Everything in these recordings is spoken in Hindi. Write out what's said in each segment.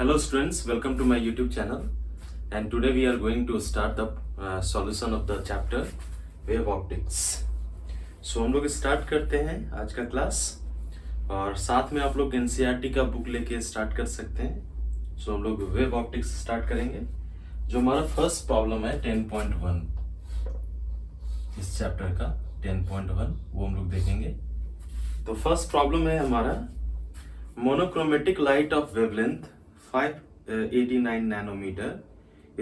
Hello students, welcome to my YouTube channel and today we are going to start the solution of the chapter wave optics. So हम लोग स्टार्ट करते हैं आज का क्लास और साथ में आप लोग NCERT का बुक लेके स्टार्ट कर सकते हैं. सो हम लोग वेव ऑप्टिक्स स्टार्ट करेंगे. जो हमारा फर्स्ट प्रॉब्लम है 10.1 इस चैप्टर का 10.1 वो हम लोग देखेंगे. तो फर्स्ट प्रॉब्लम है हमारा monochromatic light of wavelength 589 nanometer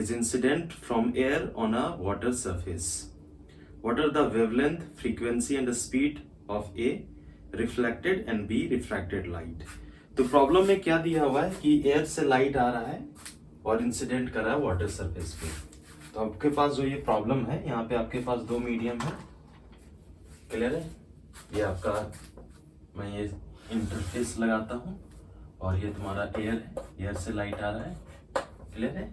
is incident from air on a water surface. What are the wavelength, frequency and the speed of A reflected and B refracted light? तो प्रॉब्लम में क्या दिया हुआ है कि एयर से लाइट आ रहा है और इंसिडेंट कर रहा है वाटर सरफेस पे. तो आपके पास जो ये प्रॉब्लम है यहाँ पे आपके पास दो मीडियम है. क्लियर है? ये आपका मैं ये इंटरफेस लगाता हूँ और ये तुम्हारा एयर है. एयर से लाइट आ रहा है. क्लियर है?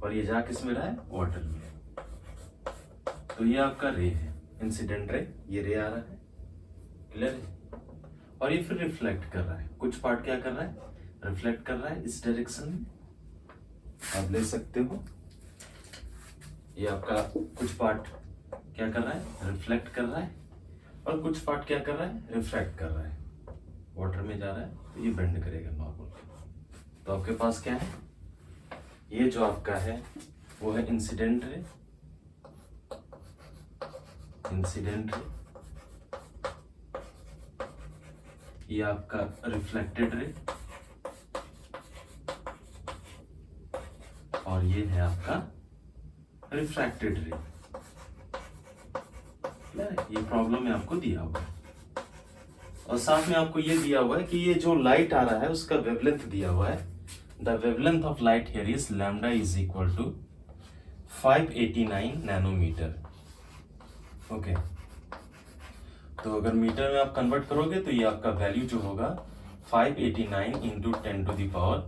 और ये जा किस में रहा है? वाटर में. तो ये आपका रे है, इंसिडेंट रे. ये रे आ रहा है. क्लियर है? और ये फिर रिफ्लेक्ट कर रहा है. कुछ पार्ट क्या कर रहा है? रिफ्लेक्ट कर रहा है इस डायरेक्शन में. आप ले सकते हो. ये आपका कुछ पार्ट क्या कर रहा है? रिफ्लेक्ट कर रहा है और कुछ पार्ट क्या कर रहा है? रिफ्रैक्ट कर रहा है. वाटर में जा रहा है तो ये बेंड करेगा नॉर्मल. तो आपके पास क्या है? ये जो आपका है वो है इंसिडेंट रे. Incident ray. ये आपका रिफ्लेक्टेड रे और ये है आपका रिफ्रैक्टेड रे. ये प्रॉब्लम में आपको दिया हुआ है और साथ में आपको ये दिया हुआ है कि ये जो लाइट आ रहा है उसका वेवलेंथ दिया हुआ है. The wavelength of light here is lambda is equal to 589 nanometre. Okay. तो अगर मीटर में आप कन्वर्ट करोगे तो ये आपका वैल्यू जो होगा 589 into 10 to the power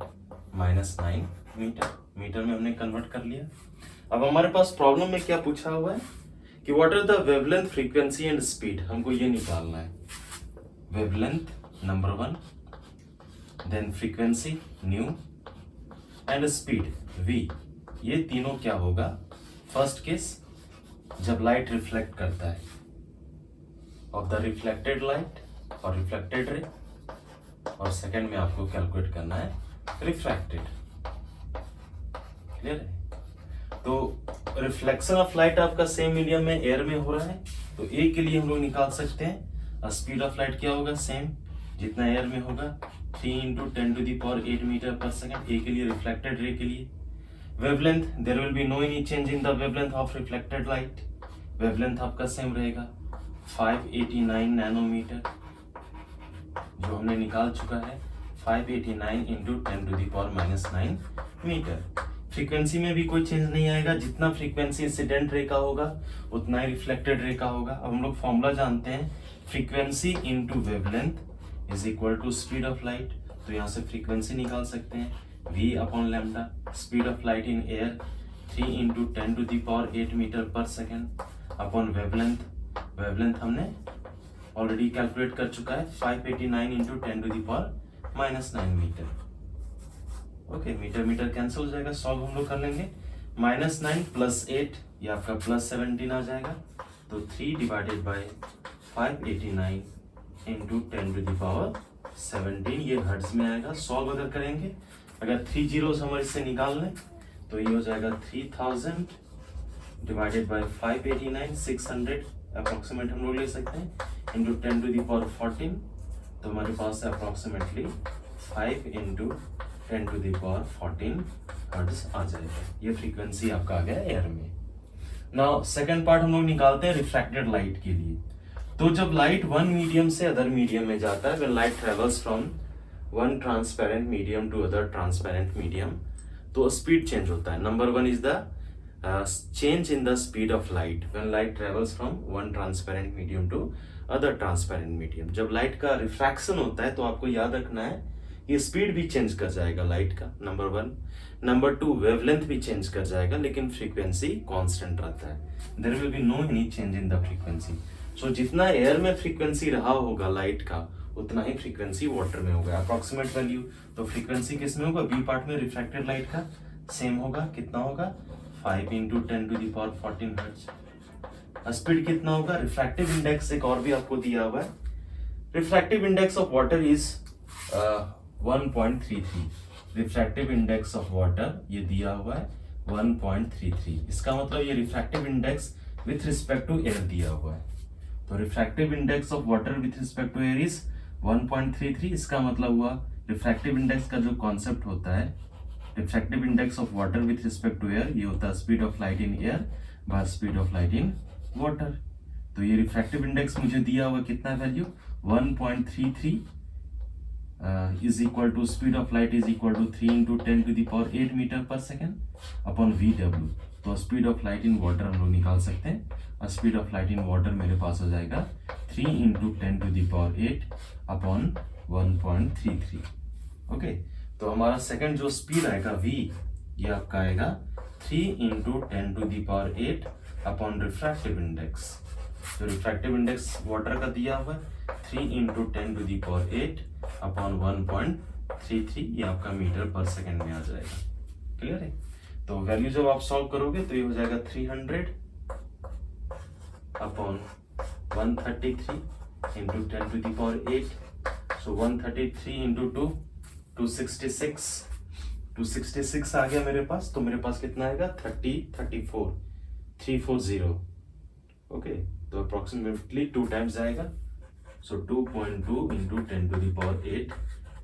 -9 metre. Metre में हमने कन्वर्ट कर लिया. अब हमारे पास प्रॉब्लम में क्या पूछा हुआ है कि what are the wavelength, frequency and speed. हमको ये निकालना है. wavelength number 1, then frequency nu and speed v. ये तीनों क्या होगा? फर्स्ट केस जब लाइट रिफ्लेक्ट करता है ऑफ द रिफ्लेक्टेड लाइट और रिफ्लेक्टेड रे, और सेकंड में आपको कैलकुलेट करना है रिफ्रैक्टेड. क्लियर है? तो रिफ्लेक्शन ऑफ लाइट आपका सेम मीडियम में एयर में हो रहा है तो ए के लिए हम लोग निकाल सकते हैं. स्पीड ऑफ लाइट क्या होगा? सेम जितना एयर में होगा 3 into 10 to the power 8 metre per second. A के लिए, रिफ्लेक्टेड रे के लिए. Wavelength, there will be no any change in the wavelength of reflected light. Wavelength आपका सेम रहेगा 589 नैनोमीटर जो हमने निकाल चुका है. 589 into 10 to the power -9 metre. Frequency में भी कोई चेंज नहीं आएगा. जितना फ्रीक्वेंसी इंसिडेंट रे का होगा उतना ही रिफ्लेक्टेड रे का होगा. अब हम लोग फॉर्मूला जानते हैं frequency into wavelength is equal to speed of light. तो यहाँ से फ्रीक्वेंसी निकाल सकते हैं v upon lambda. Speed of light in air 3 into 10 to the power 8 metre per second upon wavelength. Wavelength हमने ऑलरेडी कैलकुलेट कर चुका है 589 into 10 to the power -9 metre. Okay. Metre metre cancel हो जाएगा. सॉल्व हम लोग कर लेंगे. -9 प्लस 8 ये आपका +17 आ जाएगा. तो 3 divided by 589 into 10 to the power 17 ये हर्ट्ज में आएगा. सॉल्व अगर करेंगे, अगर 3 जीरोस हम इससे निकाल लें तो ये हो जाएगा 3000 डिवाइडेड बाय 589 600 अप्रोक्सीमेट हम लोग ले सकते हैं इंटू 10 टू द पावर 14. तो हमारे पास approximately 5 into 10 to the power 14 hertz आ जाएगा. ये फ्रीक्वेंसी आपका आ गया एयर में. नाउ सेकंड पार्ट हम लोग निकालते हैं रिफ्रैक्टेड लाइट के लिए. तो जब लाइट वन मीडियम से अदर मीडियम में जाता है, when light travels from one transparent medium to other transparent medium, तो स्पीड चेंज होता है. Number 1 is the change in the speed of light when light travels from one transparent medium to other transparent medium. जब लाइट का रिफ्रैक्शन होता है तो आपको याद रखना है ये स्पीड भी चेंज कर जाएगा लाइट का. नंबर 1. नंबर 2, वेवलेंथ भी चेंज कर जाएगा लेकिन फ्रीक्वेंसी कांस्टेंट रहता है. There will be no any change in the frequency. So जितना एयर में फ्रीक्वेंसी रहा होगा लाइट का उतना ही फ्रीक्वेंसी वाटर में होगा, अप्रोक्सीमेट वैल्यू। तो फ्रीक्वेंसी किस में होगा, बी पार्ट में रिफ्रैक्टेड लाइट का सेम होगा, कितना होगा 5 × 10⁻14 हर्ट्ज। स्पीड कितना होगा, रिफ्रैक्टिव इंडेक्स एक और भी आपको दिया हुआ है, refractive index of water is 1.33, refractive index of water ये दिया हुआ है 1.33, इसका मतलब ये refractive index with respect to air दिया हुआ है। तो refractive index of water with respect to air is 1.33, इसका मतलब हुआ रिफ्रैक्टिव इंडेक्स का जो कॉन्सेप्ट होता है, refractive index of water with respect to air, ये होता है speed of light in air by speed of light in water. तो ये रिफ्रैक्टिव इंडेक्स मुझे दिया हुआ कितना value 1.33 is equal to speed of light is equal to 3 × 10⁸ metre per second upon VW। तो speed of light in water हम लोग निकाल सकते हैं, और speed of light in water मेरे पास हो जाएगा 3 × 10⁸ अपॉन 1.33। ओके, तो हमारा सेकंड जो स्पीड आएगा V, ये आपका आएगा 3 × 10⁸ अपॉन रिफ्रैक्टिव इंडेक्स। तो रिफ्रैक्टिव इंडेक्स वाटर का दिया हुआ है 3 × 10⁸ अपॉन 1.33, ये आपका मीटर पर सेकेंड में आ जाएगा। क्लियर है? तो वैल्यू जब आप सॉल्व करोगे तो ये हो जाएगा 300 अपॉन 133 × 10⁸। सो 133 × 2 266, 266 आ गया मेरे पास। तो मेरे पास कितना आएगा 34 340। ओके, तो अप्रोक्सीमेटली 2 टाइम्स आएगा। सो 2.2 × 10⁸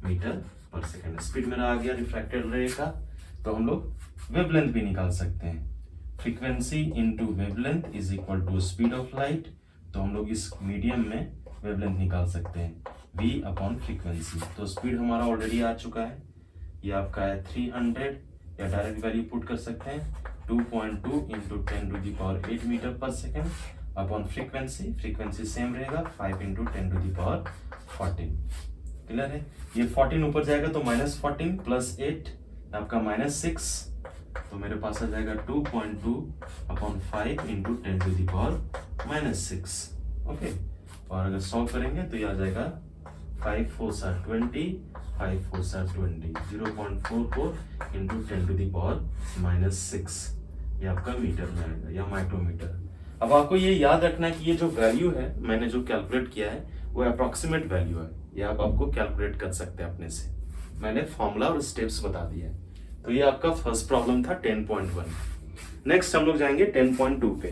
मीटर पर सेकेंड। स्पीड मेरा आ गया रिफ्रैक्टेड रे का। तो हम लोग वेवलेंथ भी निकाल सकते हैं, frequency into wavelength is equal to speed of light. तो हम लोग इस मीडियम में वेवलेंथ निकाल सकते हैं v अपॉन फ्रीक्वेंसी। तो स्पीड हमारा ऑलरेडी आ चुका है, ये आपका है 300, या डायरेक्ट वैल्यू पुट कर सकते हैं 2.2 × 10⁸ metre per second upon frequency same रहेगा 5 × 10⁻14। क्लियर है? ये 14 ऊपर जाएगा तो -14 + 8 आपका -6, तो मेरे पास आ जाएगा 2.2 अपॉन 5 × 10⁻6। ओके, और अगर सॉल्व करेंगे तो ये आ जाएगा 5 4 20, 5 4 20, 0.44 × 10⁻6, ये आपका मीटर में आएगा या माइक्रोमीटर। अब आपको ये याद रखना है कि ये जो वैल्यू है मैंने जो कैलकुलेट किया है वो अप्रोक्सीमेट वैल्यू है, ये आप आपको कैलकुलेट कर सकते हैं अपने से। मैंने फॉर्मूला और स्टेप्स बता दिए हैं। तो ये आपका फर्स्ट प्रॉब्लम था 10.1। नेक्स्ट हम लोग जाएंगे 10.2 पे।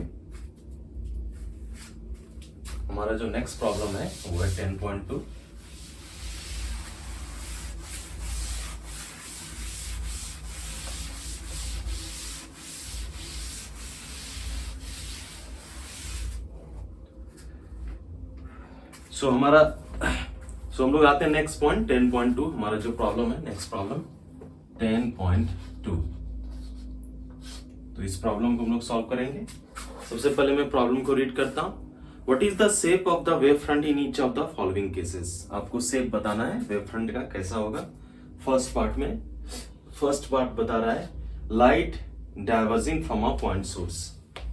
हमारा जो नेक्स्ट प्रॉब्लम है वो है 10.2। हम लोग आते हैं नेक्स्ट पॉइंट 10.2। हमारा जो प्रॉब्लम है नेक्स्ट प्रॉब्लम 10.2। तो इस प्रॉब्लम को हम लोग सॉल्व करेंगे। सबसे पहले मैं प्रॉब्लम को रीड करता हूं। What is the shape of the wave front in each of the following cases. आपको शेप बताना है वेव फ्रंट का कैसा होगा। फर्स्ट पार्ट बता रहा है light diverging from a point source.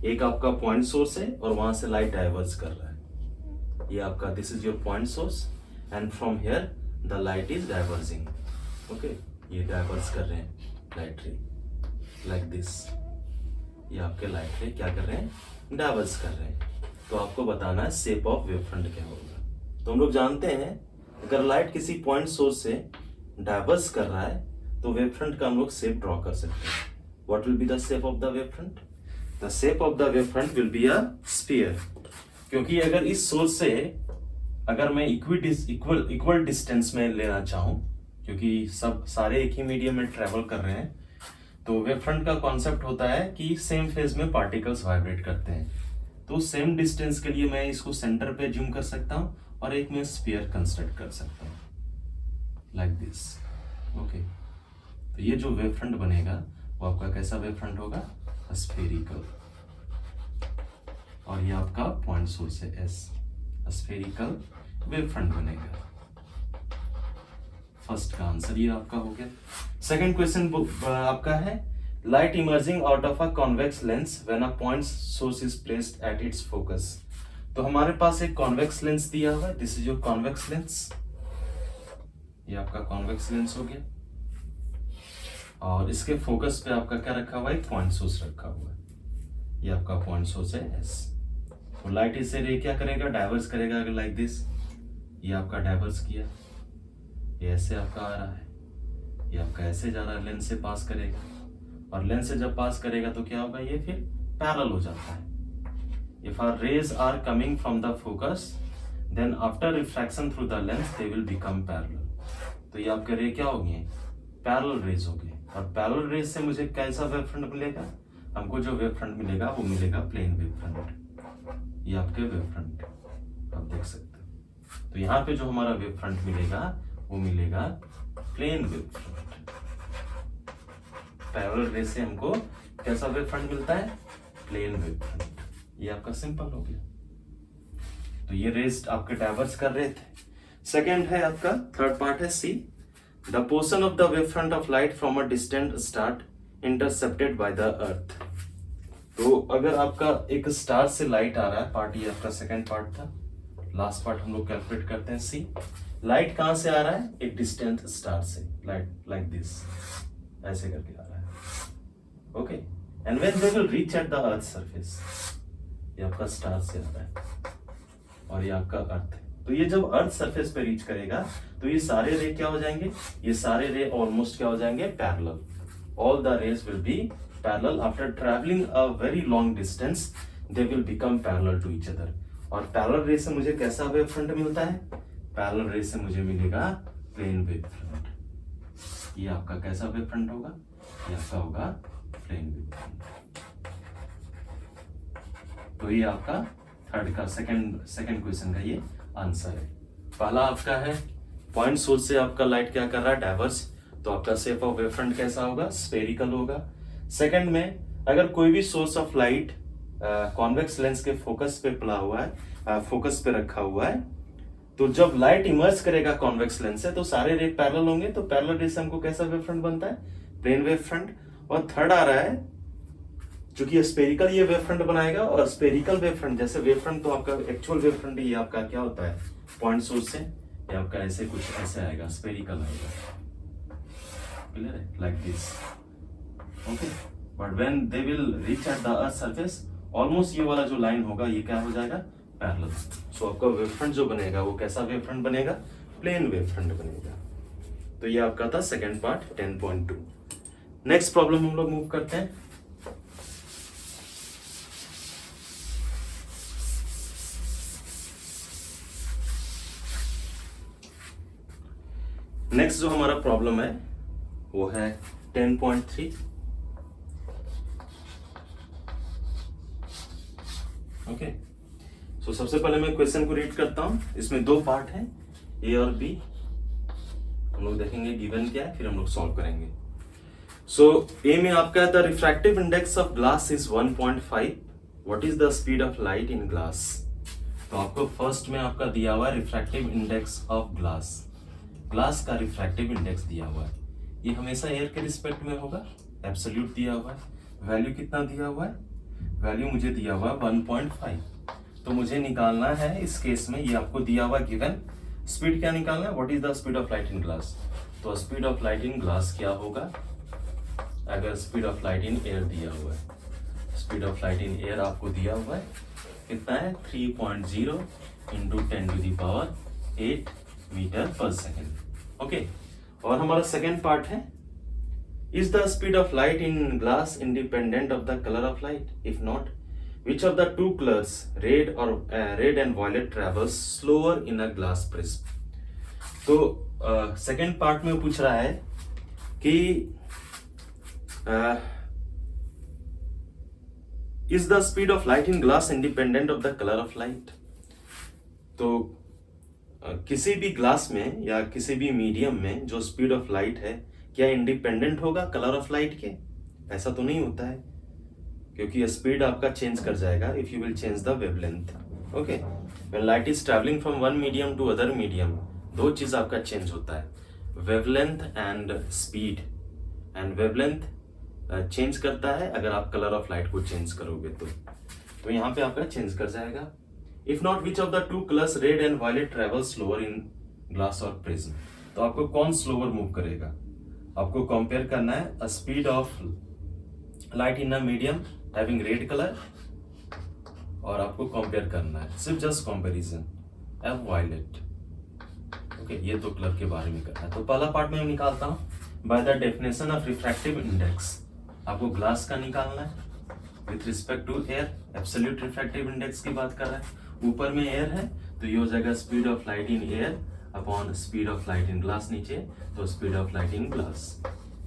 एक आपका पॉइंट सोर्स है और वहां से लाइट डाइवर्ज कर रहा है। ये आपका this is your point source and from here the light is diverging. Okay, ये डाइवर्ज कर रहे हैं लाइट रे लाइक दिस। ये आपके लाइट रे क्या कर रहे हैं, डाइवर्ज कर रहे हैं। तो आपको बताना है शेप ऑफ वेव फ्रंट क्या होगा। तो हम लोग जानते हैं अगर लाइट किसी पॉइंट सोर्स से डाइवर्ज कर रहा है तो वेव फ्रंट का हम लोग शेप ड्रॉ कर सकते हैं। What will be the shape of the wave front? The shape of the wave front will be a sphere. क्योंकि अगर इस सोर्स से अगर मैं इक्वल डिस्टेंस में लेना चाहूं, क्योंकि सब सारे एक ही मीडियम में ट्रेवल कर रहे हैं, तो वेव फ्रंट का कॉन्सेप्ट होता है कि सेम फेज में पार्टिकल्स वाइब्रेट करते हैं। तो सेम डिस्टेंस के लिए मैं इसको सेंटर पे जूम कर सकता हूं और एक में स्फीयर कंस्ट्रक्ट कर सकता हूं लाइक दिस। ओके, तो ये जो वेव फ्रंट बनेगा वो आपका कैसा वेव फ्रंट होगा, स्फेरिकल। और ये आपका पॉइंट सोर्स है एस, स्फेरिकल वेव फ्रंट बनेगा। फर्स्ट का आंसर ये आपका हो गया। सेकंड क्वेश्चन आपका है light emerging out of a convex lens when a point source is placed at its focus. तो हमारे पास एक कॉन्वेक्स लेंस दिया हुआ है, this is your convex lens. ये आपका कॉन्वेक्स लेंस हो गया, और इसके फोकस पे आपका क्या रखा हुआ है, पॉइंट सोर्स रखा हुआ है। ये आपका पॉइंट सोर्स है एस। तो लाइट इससे रे क्या करेगा, डाइवर्स करेगा, अगर लाइक दिस, ये आपका डाइवर्स किया, ये ऐसे आपका आ रहा है, ये आपका ऐसे जा रहा है, लेंस से पास करेगा, और लेंस से जब पास करेगा तो क्या होगा, ये फिर पैरेलल हो जाता है। If our rays are coming from the focus, then after refraction through the lens they will become parallel. तो ये आपके रे क्या हो गए, पैरेलल रेज हो गए, और पैरेलल रेज से मुझे कैसा वेव फ्रंट मिलेगा, हमको जो वेव फ्रंट मिलेगा वो मिलेगा प्लेन वेव फ्रंट। ये आपके वेव फ्रंट आप देख सकते हो। तो यहाँ पे जो हमारा वेव फ्रंट मिलेगा वो मिलेगा plane wave front. Parallel rays से हमको कैसा वेव फ्रंट मिलता है, प्लेन वेव फ्रंट। ये आपका सिंपल हो गया। तो ये रेज आपके डाइवर्स कर रहे थे। सेकेंड है आपका, थर्ड पार्ट है C, the portion of the wave front of light from a distant star intercepted by the earth. तो अगर आपका एक स्टार से लाइट आ रहा है, पार्ट ये आपका सेकेंड पार्ट था, लास्ट पार्ट हम लोग कैलकुलेट करते हैं सी। लाइट कहां से आ रहा है, एक डिस्टेंट स्टार से, लाइट लाइक दिस, ऐसे करके आ रहा है। Okay, and when they will reach at the earth surface, ये आपका स्टार से आ रहा है और ये आपका अर्थ है। तो ये जब अर्थ सरफेस पे रीच करेगा तो ये सारे रे क्या हो जाएंगे, ये सारे रे ऑलमोस्ट क्या हो जाएंगे, parallel. All the rays will be parallel after travelling a very long distance, they will become parallel to each other. और पैरेलल रे से मुझे कैसा वेव फ्रंट मिलता है, पैरेलल रे से मुझे मिलेगा प्लेन वेव फ्रंट। ये आपका कैसा वेव फ्रंट होगा, ये आपका होगा प्लेन वेव फ्रंट। तो ये आपका थर्ड का सेकंड क्वेश्चन का ये आंसर है। पहला आपका है पॉइंट सोर्स से आपका लाइट क्या कर रहा है, डाइवर्स, तो आपका शेप ऑफ वेव फ्रंट कैसा होगा, स्फेरिकल होगा। सेकंड में अगर कोई भी source of light convex lens के फोकस पे पड़ा हुआ है, फोकस पे रखा हुआ है, तो जब लाइट इमर्ज करेगा कॉन्वेक्स लेंस से तो सारे रे पैरेलल होंगे, तो पैरेलल रे से हमको कैसा वेव फ्रंट बनता है, प्लेन वेव फ्रंट। और थर्ड आ रहा है, चूंकि स्पेरिकल ये वेव फ्रंट बनाएगा, और स्पेरिकल वेव फ्रंट, जैसे वेव फ्रंट तो आपका एक्चुअल वेव फ्रंट ये आपका क्या होता है, पॉइंट सोर्स से ये आपका ऐसे कुछ ऐसे आएगा, स्पेरिकल आएगा, क्लियर है, like this. Okay, but when they will reach at the earth surface, almost ये वाला जो लाइन होगा ये क्या हो जाएगा, पैरेलल। सो आपका वेव फ्रंट जो बनेगा वो कैसा वेव फ्रंट बनेगा, प्लेन वेव फ्रंट बनेगा। तो ये आपका था सेकंड पार्ट 10.2। नेक्स्ट प्रॉब्लम हम लोग मूव करते हैं। नेक्स्ट जो हमारा प्रॉब्लम है वो है 10.3। ओके, सो सबसे पहले मैं क्वेश्चन को रीड करता हूं। इसमें दो पार्ट हैं, ए और बी। हम लोग देखेंगे गिवन क्या है, फिर हम लोग सॉल्व करेंगे। सो ए में आपका the refractive index of glass is 1.5। What is the speed of light in glass. तो आपको फर्स्ट में आपका दिया हुआ है refractive index of glass. Glass का रिफ्रैक्टिव इंडेक्स दिया हुआ है, ये हमेशा एयर के रिस्पेक्ट में होगा, एब्सोल्यूट दिया हुआ है। वैल्यू कितना दिया हुआ है, वैल्यू मुझे दिया हुआ है 1.5। तो मुझे निकालना है इस केस में, ये आपको दिया हुआ गिवन स्पीड क्या निकालना है, what is the speed of light in glass. तो speed of light in glass क्या होगा, अगर speed of light in air दिया हुआ है, speed of light in air आपको दिया हुआ है कितना है, 3.0 into 10⁸ metre per second. Okay, और हमारा सेकेंड पार्ट है, is the speed of light in glass independent of the colour of light, if not which of the two colours red और red and violet travels slower in a glass prism. तो सेकेंड पार्ट में पूछ रहा है कि is the speed of light in glass independent of the colour of light. तो किसी भी ग्लास में या किसी भी मीडियम में जो स्पीड ऑफ लाइट है क्या इंडिपेंडेंट होगा कलर ऑफ लाइट के, ऐसा तो नहीं होता है, क्योंकि स्पीड आपका चेंज कर जाएगा if you will change the wavelength. Okay, when light is travelling from one medium to other medium, दो चीज आपका चेंज होता है, wavelength and speed. And wavelength change करता है अगर आप कलर ऑफ लाइट को चेंज करोगे तो यहाँ पे आपका चेंज कर जाएगा। If not which of the two colours red and violet travel slower in glass और प्रिज्म। तो आपको कौन स्लोअर मूव करेगा? आपको कंपेयर करना है speed of light in a medium having red colour, और आपको कंपेयर करना है सिर्फ just comparison of violet. Okay, ये दो कलर के बारे में करना है। तो पहला पार्ट में निकालता हूं by the definition of refractive index. आपको ग्लास का निकालना है with respect to air, absolute refractive index की बात कर रहा है। ऊपर में एयर है तो ये हो जाएगा speed of light in air upon speed of light in glass, नीचे तो speed of light in glass.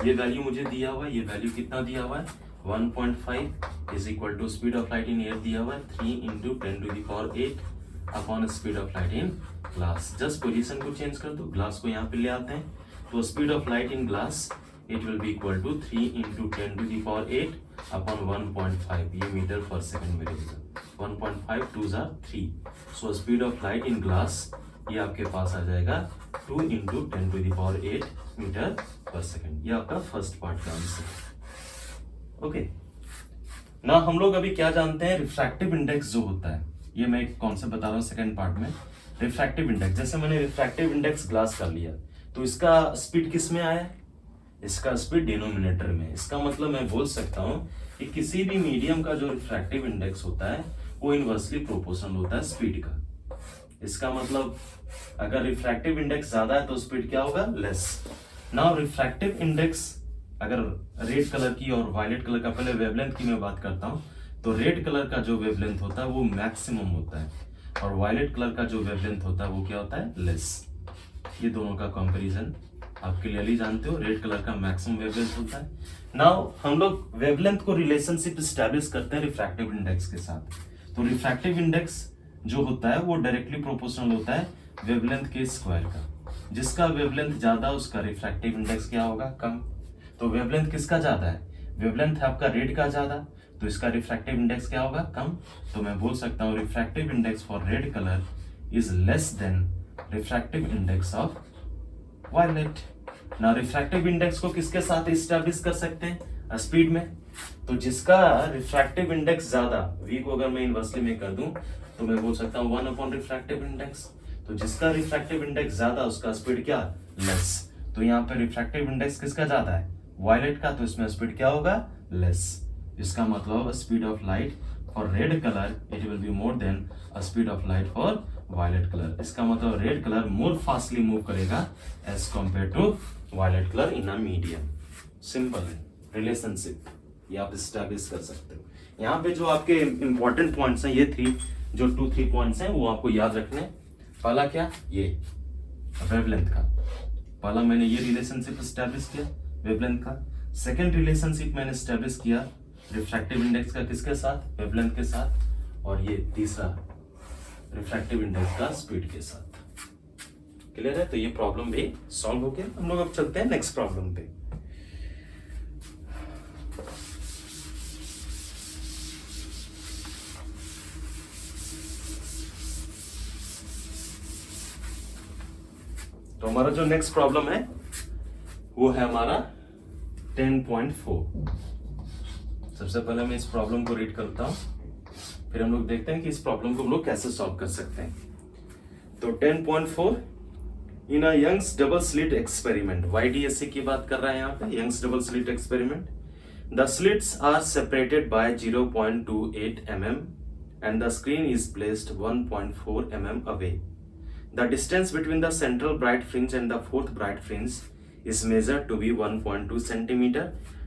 ये वैल्यू मुझे दिया हुआ है, ये वैल्यू कितना दिया हुआ है 1.5 is equal to speed of light in air दिया हुआ है 3 × 10⁸ upon speed of light in glass. Just position को चेंज कर दो, ग्लास को यहाँ पे ले आते हैं तो speed of light in glass it will be equal to 3 × 10⁸ upon 1.5, ये मीटर पर सेकंड में रहेगा। 1.5 2 are 3, so speed of light in glass ये आपके पास आ जाएगा 2 × 10⁸ मीटर पर सेकंड। ये आपका फर्स्ट पार्ट का आंसर। ओके, ना हम लोग अभी क्या जानते हैं, रिफ्रैक्टिव इंडेक्स जो होता है, ये मैं एक कॉन्सेप्ट बता रहा हूँ सेकंड पार्ट में। रिफ्रैक्टिव इंडेक्स, जैसे मैंने रिफ्रैक्टिव इंडेक्स ग्लास कर लिया तो इसका स्पीड किस में आया? इसका स्पीड डिनोमिनेटर में। इसका मतलब मैं बोल सकता हूँ कि किसी भी मीडियम का जो रिफ्रैक्टिव इंडेक्स होता है वो इनवर्सली प्रोपोर्शनल होता है स्पीड का। इसका मतलब अगर रिफ्रैक्टिव इंडेक्स ज्यादा है तो स्पीड क्या होगा? लेस। नाउ रिफ्रैक्टिव इंडेक्स अगर रेड कलर की और वायलेट कलर का, पहले वेवलेंथ की मैं बात करता हूँ, तो रेड कलर का जो वेवलेंथ होता है वो मैक्सिमम होता है और वायलेट कलर का जो वेवलेंथ होता है वो क्या होता है? लेस। ये दोनों का कंपैरिजन आप क्लियरली जानते हो, रेड कलर का मैक्सिमम वेवलेंथ होता है। नाउ हम लोग वेवलेंथ को रिलेशनशिप स्टैब्लिश करते हैं रिफ्रैक्टिव इंडेक्स के साथ। तो रिफ्रैक्टिव इंडेक्स जो होता है वो डायरेक्टली प्रोपोर्शनल होता है वेवलेंथ के स्क्वायर का। जिसका वेवलेंथ ज्यादा उसका रिफ्रैक्टिव इंडेक्स क्या होगा? कम। तो वेवलेंथ किसका ज्यादा है? वेवलेंथ है आपका रेड का ज्यादा, तो इसका रिफ्रैक्टिव इंडेक्स क्या होगा? कम। तो मैं बोल सकता हूँ refractive index for red colour is less than refractive index of violet. ना रिफ्रैक्टिव इंडेक्स को किसके साथ एस्टैब्लिश कर सकते हैं? स्पीड में। तो जिसका रिफ्रैक्टिव इंडेक्स ज्यादा, वी को अगर मैं इनवर्सली में कर दूं तो मैं बोल सकता हूँ 1 अपॉन रिफ्रैक्टिव इंडेक्स। तो जिसका रिफ्रैक्टिव इंडेक्स ज्यादा उसका स्पीड क्या? लेस। तो यहाँ पे रिफ्रैक्टिव इंडेक्स किसका ज्यादा है? वायलेट का, तो इसमें स्पीड क्या होगा? लेस। इसका मतलब speed of light for red colour it will be more than speed of light for violet colour. इसका मतलब red colour more fastly move करेगा as compared to violet colour in a medium. Simple है रिलेशनशिप, ये आप एस्टैब्लिश कर सकते हो। यहाँ पे जो आपके इंपॉर्टेंट पॉइंट्स हैं, ये 3 पॉइंट्स हैं वो आपको याद रखने। पहला क्या? ये वेवलेंथ का, पहला मैंने ये रिलेशनशिप एस्टैब्लिश किया वेवलेंथ का। सेकंड रिलेशनशिप मैंने एस्टैब्लिश किया रिफ्रैक्टिव इंडेक्स का किसके साथ? वेवलेंथ के साथ। और ये तीसरा रिफ्रैक्टिव इंडेक्स का स्पीड के साथ। क्लियर है? तो ये प्रॉब्लम भी सॉल्व हो गया। हम लोग अब चलते हैं नेक्स्ट प्रॉब्लम पे। तो हमारा जो नेक्स्ट प्रॉब्लम है वो है हमारा 10.4। सबसे पहले मैं इस प्रॉब्लम को रीड करता हूं, फिर हम लोग देखते हैं कि इस प्रॉब्लम को हम लोग कैसे सॉल्व कर सकते हैं। तो 10.4 in a Young's double slit experiment, YDSC की बात कर रहा है यहाँ पे, Young's double slit experiment. The slits are separated by 0.28 mm and the screen is placed 1.4 mm away. The distance between the central bright fringe and the fourth bright fringe is measured to be 1.2 centimeter.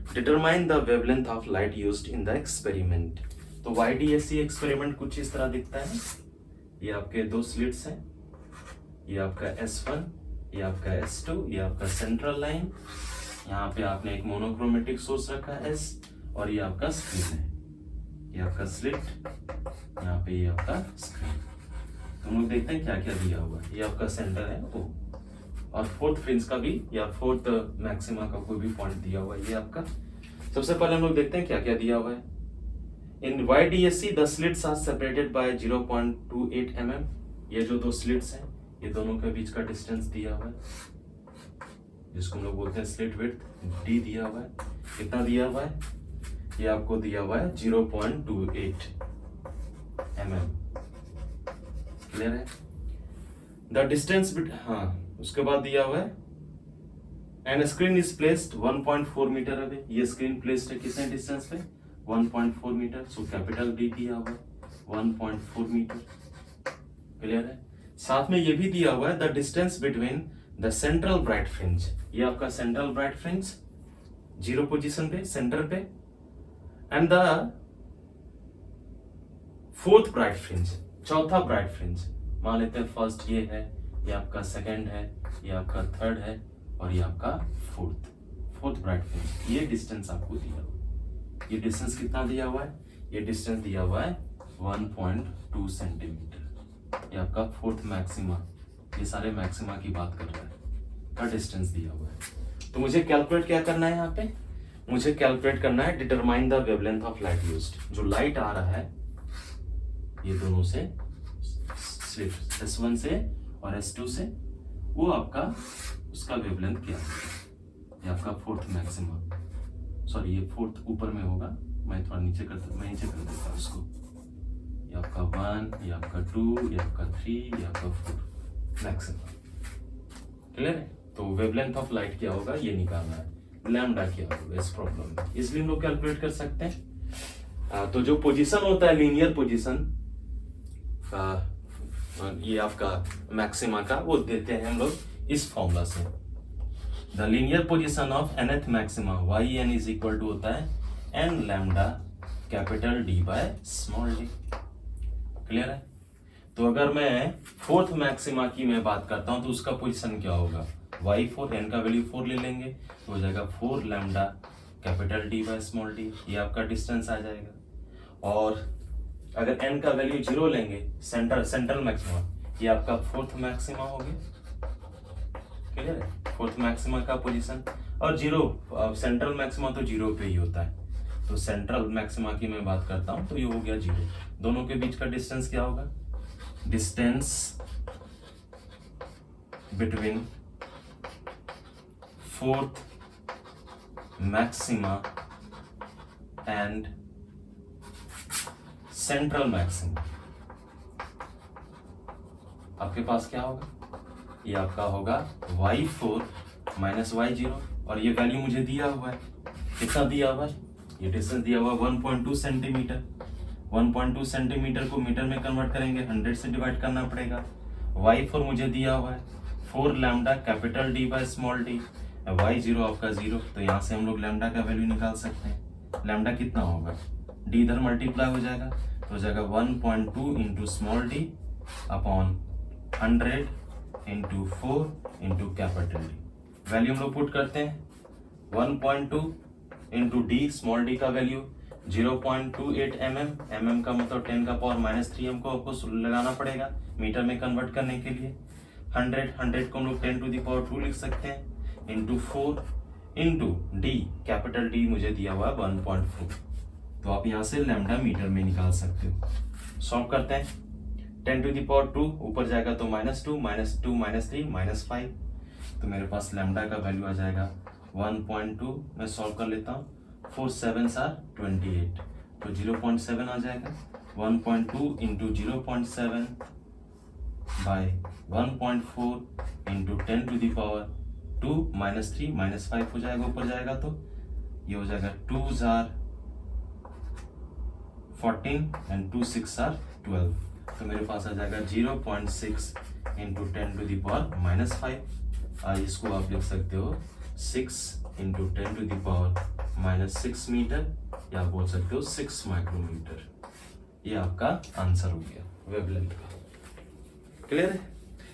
Determine the wavelength of light used in the experiment. तो YDSC एक्सपेरिमेंट कुछ इस तरह दिखता है। ये आपके दो स्लिट्स हैं, ये आपका S1, ये आपका S2, ये आपका सेंट्रल लाइन। यहाँ पे आपने एक मोनोक्रोमेटिक सोर्स रखा है S, और ये आपका स्क्रीन है। ये आपका स्लिट, यहाँ पे ये आपका स्क्रीन। तो हम लोग देखते हैं क्या क्या दिया हुआ है। ये आपका सेंटर है O, और फोर्थ फ्रिंज का भी या फोर्थ मैक्सिमा का कोई भी पॉइंट दिया हुआ है ये आपका। सबसे पहले हम लोग देखते हैं क्या क्या दिया हुआ है। In YDSC the slits are separated by 0.28 mm। ये जो दो स्लिट्स हैं ये दोनों के बीच का डिस्टेंस दिया हुआ है, जिसको हम लोग बोलते हैं स्लिट विड्थ D दिया हुआ है। कितना दिया हुआ है? ये आपको दिया हुआ है 0.28 mm। क्लियर है? द डिस्टेंस बिट, हाँ, उसके बाद दिया हुआ है and screen is placed 1.4 metre away. ये स्क्रीन प्लेस्ड है कितने डिस्टेंस पे? 1.4 मीटर। सो कैपिटल डी दिया हुआ है 1.4 मीटर। क्लियर है? साथ में ये भी दिया हुआ है the distance between the central bright fringe. ये आपका सेंट्रल ब्राइट फ्रिंज 0 पोजीशन पे, सेंटर पे, and the fourth bright fringe, चौथा ब्राइट फ्रिंज। मान लेते हैं फर्स्ट ये है, ये आपका सेकंड है, ये आपका थर्ड है, और ये आपका फोर्थ ब्राइट फ्रिंज। ये डिस्टेंस आपको दिया हुआ। ये डिस्टेंस कितना दिया हुआ है? ये डिस्टेंस दिया हुआ है 1.2 सेंटीमीटर। ये आपका फोर्थ मैक्सिमा, ये सारे मैक्सिमा की बात कर रहा है, का डिस्टेंस दिया हुआ है। तो मुझे कैलकुलेट क्या करना है यहाँ पे? मुझे कैलकुलेट करना है determine the wavelength of light used. जो लाइट आ रहा है ये दोनों से, सिर्फ S1 से और S2 से, वो आपका उसका वेवलेंथ क्या है? ये आपका फोर्थ मैक्सिमा, सॉरी ये फोर्थ ऊपर में होगा, मैं थोड़ा नीचे कर देता हूँ उसको। ये आपका 1, ये आपका 2, ये आपका 3, ये आपका 4 मैक्सिमा। क्लियर है? तो वेवलेंथ ऑफ लाइट क्या होगा ये निकालना है। लैम्डा क्या होगा इस प्रॉब्लम में, इसलिए हम लोग कैलकुलेट कर सकते हैं। तो जो पोजीशन होता है लीनियर पोजीशन, ये आपका मैक्सिमा का, वो देते हैं हम लोग इस फॉर्मूला से। The linear position of nth maxima yn is equal to होता है n lambda capital D by small d। Clear है? तो अगर मैं फोर्थ मैक्सिमा की मैं बात करता हूं तो उसका पोजीशन क्या होगा? y4, n का वैल्यू 4 ले लेंगे तो हो जाएगा 4 lambda capital D by small d। ये आपका डिस्टेंस आ जाएगा। और अगर n का वैल्यू 0 लेंगे, सेंट्रल मैक्सिमा, ये आपका फोर्थ मैक्सिमा हो गया। क्लियर है? फोर्थ मैक्सिमा का पोजीशन, और 0 सेंट्रल मैक्सिमा तो 0 पे ही होता है। तो सेंट्रल मैक्सिमा की मैं बात करता हूं तो ये हो गया 0। दोनों के बीच का डिस्टेंस क्या होगा? Distance between fourth maxima and central maxima. आपके पास क्या होगा? ये आपका होगा y4 माइनस y0, और ये वैल्यू मुझे दिया हुआ है। कितना दिया हुआ है? ये डिस्टेंस दिया हुआ 1.2 सेंटीमीटर। 1.2 सेंटीमीटर को मीटर में कन्वर्ट करेंगे, 100 से डिवाइड करना पड़ेगा। y4 मुझे दिया हुआ है 4 lambda capital D by small d, y0 आपका 0। तो यहाँ से हम लोग लैम्डा का वैल्यू निकाल सकते हैं। लैम्डा कितना होगा? d इधर मल्टीप्लाई हो जाएगा तो हो जाएगा 1.2 into small d upon 100 into 4 into capital D। Value हम लोग पुट करते हैं 1.2 इंटू d, स्मॉल d का वैल्यू 0.28 mm का मतलब 10 का पावर -3 हमको आपको लगाना पड़ेगा मीटर में कन्वर्ट करने के लिए। 100 को हम लोग 10 टू द पावर 2 लिख सकते हैं, into 4 into d, capital D मुझे दिया हुआ है 1.4। तो आप यहाँ से लैम्डा मीटर में निकाल सकते हो। सॉल्व करते हैं, 10 टू द पावर 2 ऊपर जाएगा तो -2 -3 -5, तो मेरे पास लैम्डा का वैल्यू आ जाएगा 1.2। मैं सॉल्व कर लेता हूँ, 4 7s are 28, तो 0.7 आ जाएगा। 1.2 into 0.7 by 1.4 into 10 to the power 2 -3 -5 हो जाएगा, ऊपर जाएगा तो ये हो जाएगा 2s are 14 एंड 2 6 are 12, तो मेरे पास आ जाएगा 0.6 इंटू 10 टू द पावर -5। इसको आप लिख सकते हो 6 into 10 to the power -6 metre, या आप बोल सकते हो 6 माइक्रोमीटर। ये आपका आंसर हो गया वेवलेंथ का। क्लियर है?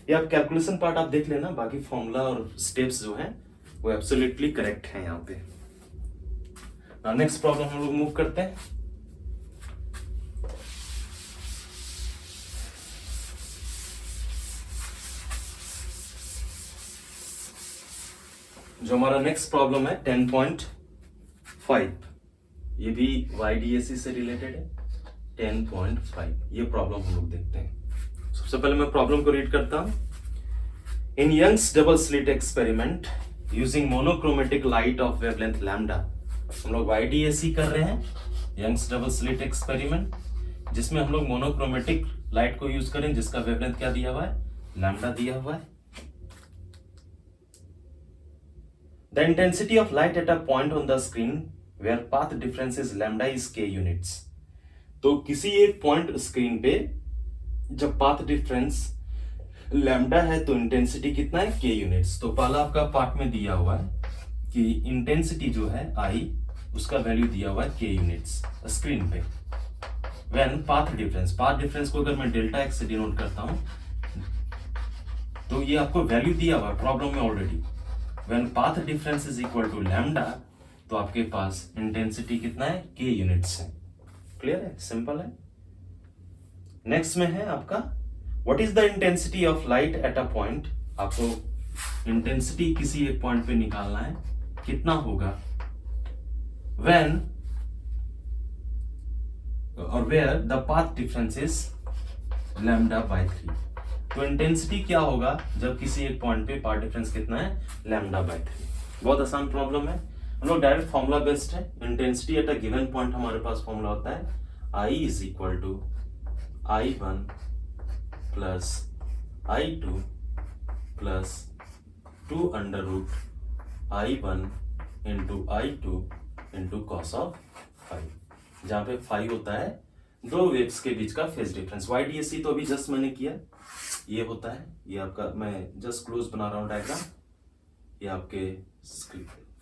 ये आप कैलकुलेशन पार्ट आप देख लेना, बाकी फॉर्मूला और स्टेप्स जो हैं वो एब्सोल्युटली करेक्ट हैं यहाँ पे। नेक्स्ट प्रॉब्लम हम लोग मूव करते हैं। जो हमारा नेक्स्ट प्रॉब्लम है 10.5, ये भी YDAC से रिलेटेड है। 10.5 ये प्रॉब्लम हम लोग देखते हैं। सबसे पहले मैं प्रॉब्लम को रीड करता हूं। In Young's double slit experiment using monochromatic light of wavelength lambda, हम लोग YDAC कर रहे हैं, यंग्स डबल स्लिट एक्सपेरिमेंट, जिसमें हम लोग मोनोक्रोमेटिक लाइट को यूज करें, जिसका वेवलेंथ क्या दिया हुआ है? लैम्डा दिया हुआ है। The intensity of light at a point on the screen where path difference is lambda is K units. तो किसी एक पॉइंट स्क्रीन पे जब पाथ डिफरेंस लैम्डा है तो इंटेंसिटी कितना है, के यूनिट्स। तो पहला आपका पार्ट में दिया हुआ है कि इंटेंसिटी जो है आई, उसका वैल्यू दिया हुआ है के यूनिट्स स्क्रीन पे। व्हेन पाथ डिफरेंस को अगर मैं डेल्टा एक्स से डिनोट करता हूं तो ये आपको वैल्यू दिया हुआ है प्रॉब्लम में already. When path difference is equal to lambda, तो आपके पास इंटेंसिटी कितना है, के यूनिट्स है। क्लियर है, सिंपल है। नेक्स्ट में है आपका what is the intensity of light at a point. आपको इंटेंसिटी किसी एक पॉइंट पे निकालना है, कितना होगा व्हेन और where the path difference is lambda by 3। तो इंटेंसिटी क्या होगा जब किसी एक पॉइंट पे पाथ डिफरेंस कितना है, लैम्डा बाय 3। बहुत आसान प्रॉब्लम है, हम लोग डायरेक्ट फॉर्मूला बेस्ड है। Intensity at a given point हमारे पास फॉर्मूला होता है I is equal to I1 plus I2 plus 2 under root I1 into I2 into cos of 5, जहां पे 5 होता है दो वेव्स के बीच का फेज डिफरेंस। YDAC तो अभी जस्ट मैंने किया, ये होता है, ये आपका मैं जस्ट क्लोज बना रहा हूं डायग्राम। ये आपके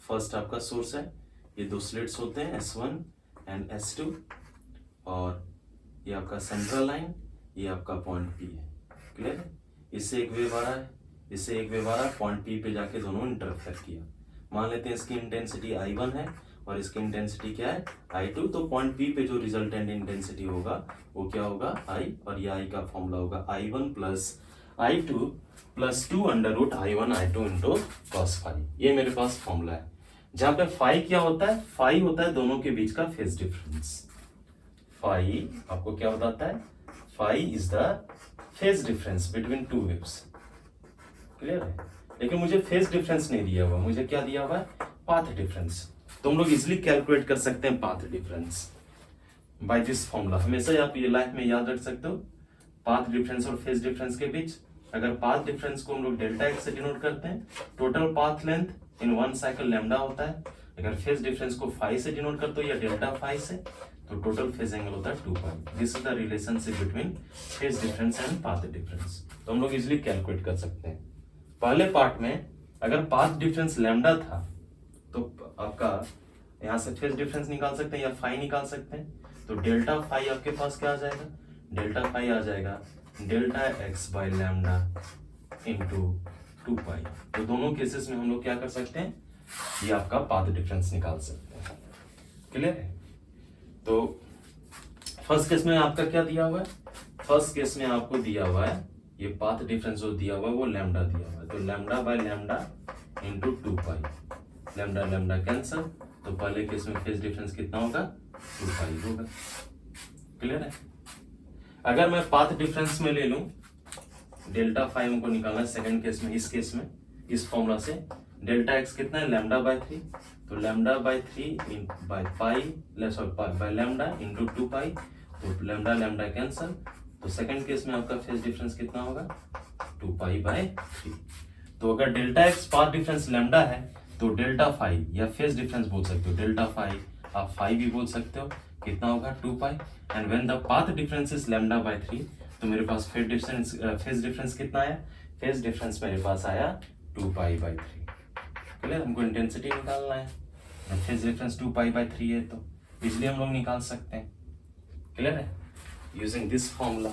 फर्स्ट आपका सोर्स है, ये दो स्लिट्स होते हैं S1 एंड S2, और ये आपका सेंट्रल लाइन, ये आपका पॉइंट P है। क्लियर है, इससे एक वेव आ रहा है, इससे एक वेव आ रहा है, पॉइंट P पे जाके दोनों इंटरफेयर किया। मान लेते हैं इसकी इंटेंसिटी I1 है और इसकी इंटेंसिटी क्या है, I2। तो पॉइंट P पे जो रिजल्टेंट इंटेंसिटी होगा वो क्या होगा, I, और ये I का फॉर्मूला होगा I1 plus I2 plus 2 under root I1 I2 into cos 5। ये मेरे पास फॉर्मूला है, जहां पे फाई क्या होता है, फाई होता है दोनों के बीच का फेज डिफरेंस। फाई आपको क्या बताता है, phi is the phase difference between two waves. Clear है, लेकिन मुझे फेज डिफरेंस नहीं दिया हुआ, मुझे क्या दिया हुआ है, पाथ डिफरेंस। तो हम लोग इजिली कैलकुलेट कर सकते हैं path difference by this formula. हमेशा आप ये लाइफ में याद रख सकते हो, पाथ डिफरेंस और फेज डिफरेंस के बीच, अगर पाथ डिफरेंस को हम लोग डेल्टा एक्स से डिनोट करते हैं, total path length in one cycle lambda होता है। अगर फेज डिफरेंस को फाई से डिनोट करते हो या डेल्टा फाई से, तो टोटल फेज एंगल होता है 2 pi. This is the relationship between phase difference and path difference. तो हम लोग इजिली कैलकुलेट कर सकते हैं। पहले पार्ट में अगर पाथ डिफरेंस लैम्डा था तो आपका यहां से फेज डिफरेंस निकाल सकते हैं या फाई निकाल सकते हैं। तो डेल्टा फाई आपके पास क्या आ जाएगा, डेल्टा फाई आ जाएगा delta x by lambda into 2 पाई। तो दोनों केसेस में हम लोग क्या कर सकते हैं, ये आपका पाथ डिफरेंस निकाल सकते हैं। क्लियर है, तो फर्स्ट केस में आपका क्या दिया हुआ है, फर्स्ट केस में आपको दिया हुआ है ये पाथ डिफरेंस जो दिया हुआ है वो लैम्डा दिया हुआ है। तो lambda by lambda into 2 pi, lambda lambda cancel, तो पहले केस में फेज डिफरेंस कितना होगा, 2 पाई होगा। क्लियर है, अगर मैं पाथ डिफरेंस में ले लूं, डेल्टा फाई हमको निकालना है सेकंड केस में, इस केस में इस फॉर्मूला से डेल्टा एक्स कितना है, लैम्डा बाय 3। तो lambda by 3 by pi by lambda into 2 पाई, तो लैम्डा लैम्डा कैंसल। तो सेकंड केस में आपका फेज डिफरेंस कितना होगा, 2 पाई बाय 3। तो अगर delta x path difference lambda है तो डेल्टा फाई या फेज डिफरेंस बोल सकते हो, डेल्टा फाई आप फाई भी बोल सकते हो, कितना होगा 2 pi. And when the path difference is lambda by 3, तो मेरे पास फेज डिफरेंस कितना आया, फेज डिफरेंस मेरे पास आया 2 पाई बाय 3। क्लियर, हमको इंटेंसिटी निकालना है, फेज डिफरेंस 2 पाई बाय 3 है तो इसलिए हम लोग निकाल सकते हैं। क्लियर है, यूजिंग दिस फॉर्मूला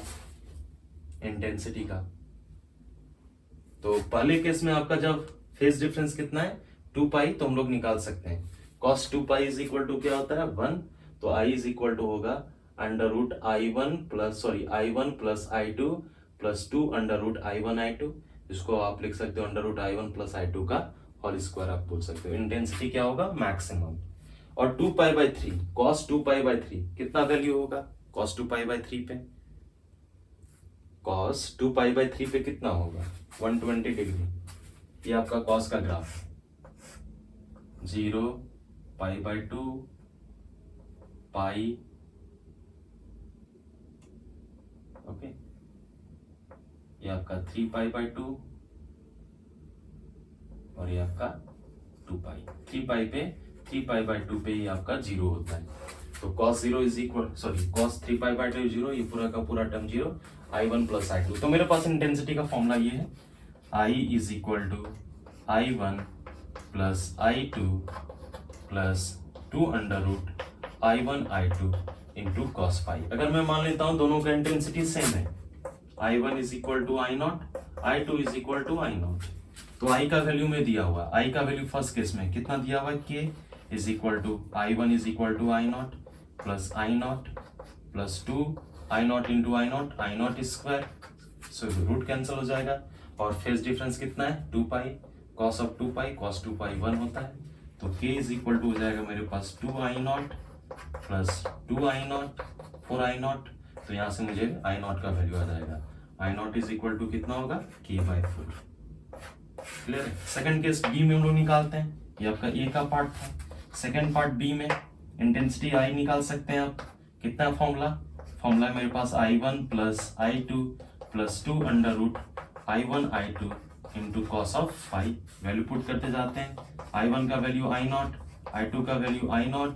इंटेंसिटी का। तो पहले केस में आपका जब फेज डिफरेंस कितना है 2 पाई, तो हम लोग निकाल सकते हैं cos 2 pi is equal to क्या होता है 1, तो I इज इक्वल टू होगा under root I1 plus I2 plus 2 under root I1 I2। इसको आप लिख सकते हो under root I1 plus I2 का होल स्क्वायर आप बोल सकते हो। इंटेंसिटी क्या होगा, मैक्सिमम। और 2 pi by 3, cos 2 pi by 3 कितना वैल्यू होगा, cos 2 पाई बाय 3 पे, cos 2 पाई बाय 3 पे कितना होगा 120 डिग्री। ये आपका cos का ग्राफ है, 0 पाई बाय 2 पाई, ओके, ये आपका 3 पाई बाय 2 और ये आपका 2 पाई, 3 पाई पे 3 पाई बाय 2 पे ये आपका 0 होता है। तो cos 0 is equal cos 3 pi by 2 0, ये पूरा का पूरा टर्म 0, I1 प्लस I2। तो मेरे पास इंटेंसिटी का फॉर्मूला ये है, I is equal to I1 plus I2 plus 2 under root I1 I2 into cos phi. अगर मैं मान लेता हूं दोनों का इंटेंसिटी सेम है, I1 is equal to I0, I2 is equal to I0, तो I का वैल्यू में दिया हुआ, I का वैल्यू फर्स्ट केस में कितना दिया हुआ है, K is equal to I1 is equal to I0 plus I0 plus 2 I0 into I0 square, so root cancel हो जाएगा, और फेज डिफरेंस कितना है 2 pi, cos of 2 pi cos 2 pi 1 होता है, तो K इज इक्वल टू हो जाएगा मेरे पास 2 I0 प्लस 2 I0 4 I0, तो यहाँ से मुझे I0 का वैल्यू आ जाएगा, I0 इज इक्वल टू कितना होगा K/4। क्लियर है। सेकंड केस बी में हम लोग निकालते हैं, ये आपका ए का पार्ट था। सेकंड पार्ट बी में इंटेंसिटी आई निकाल सकते हैं आप, कितना फॉर्मूला मेरे पास I1 plus I2 plus 2 under root I1 I2 into cos of phi, value put करते जाते हैं, I1 का वैल्यू I0, I2 का value I0,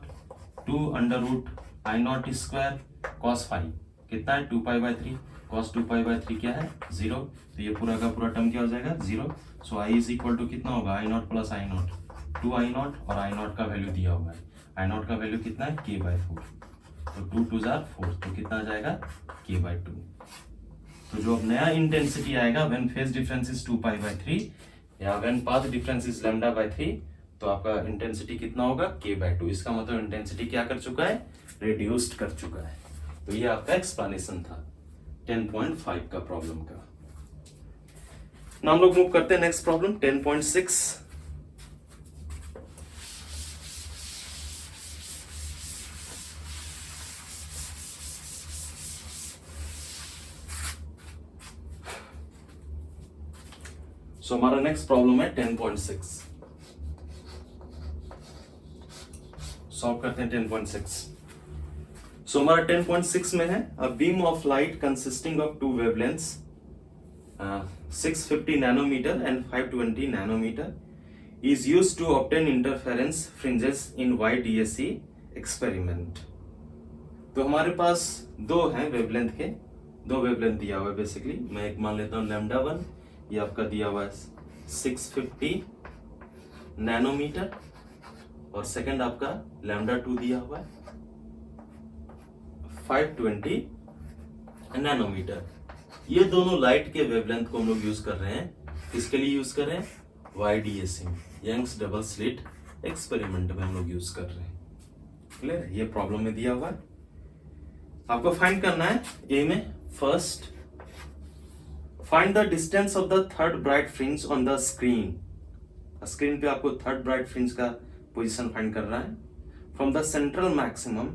2 under root I0 square cos phi कितना है 2 pi by 3, cos 2 pi by 3 क्या है 0, तो ये पूरा का पूरा टर्म क्या हो जाएगा 0। सो I इज इक्वल टू कितना होगा I0 प्लस I0, 2 I0 और I0 का वैल्यू दिया हुआ है, I0 का वैल्यू कितना है K/4, तो 2 2 जार 4, तो कितना आ जाएगा K/2। तो जो अब नया इंटेंसिटी आएगा when phase difference is 2 pi by 3 या व्हेन पाथ डिफरेंस इज λ/3, तो आपका इंटेंसिटी कितना होगा K/2। इसका मतलब इंटेंसिटी क्या कर चुका है, रिड्यूस्ड कर चुका है। तो ये आपका एक्सप्लेनेशन था 10.5 का प्रॉब्लम का। नाउ हम लोग मूव करते हैं नेक्स्ट प्रॉब्लम 10.6। सो हमारा नेक्स्ट प्रॉब्लम है 10.6। सॉल्व करते हैं 10.6। सो हमारा 10.6 में है a beam of light consisting of two wavelengths 650 nanometre and 520 nanometre is used to obtain interference fringes in YDSC experiment। तो हमारे पास दो हैं वेवलेंथ के, दो वेवलेंथ दिया हुआ है बेसिकली। मैं एक मान लेता हूँ λ1, ये आपका दिया हुआ है 650 नैनोमीटर, और सेकंड आपका λ2 दिया हुआ है 520 नैनोमीटर। ये दोनों लाइट के वेवलेंथ को हम लोग यूज कर रहे हैं, किसके लिए यूज कर रहे हैं, YDSC में, यंग्स डबल स्लिट एक्सपेरिमेंट में हम लोग यूज कर रहे हैं। क्लियर, ये प्रॉब्लम में दिया हुआ है, आपको फाइंड करना है। ए में first find the distance of the third bright fringe on the screen. Screen पे आपको थर्ड ब्राइट फ्रिंज का पोजीशन फाइंड करना है from the central maximum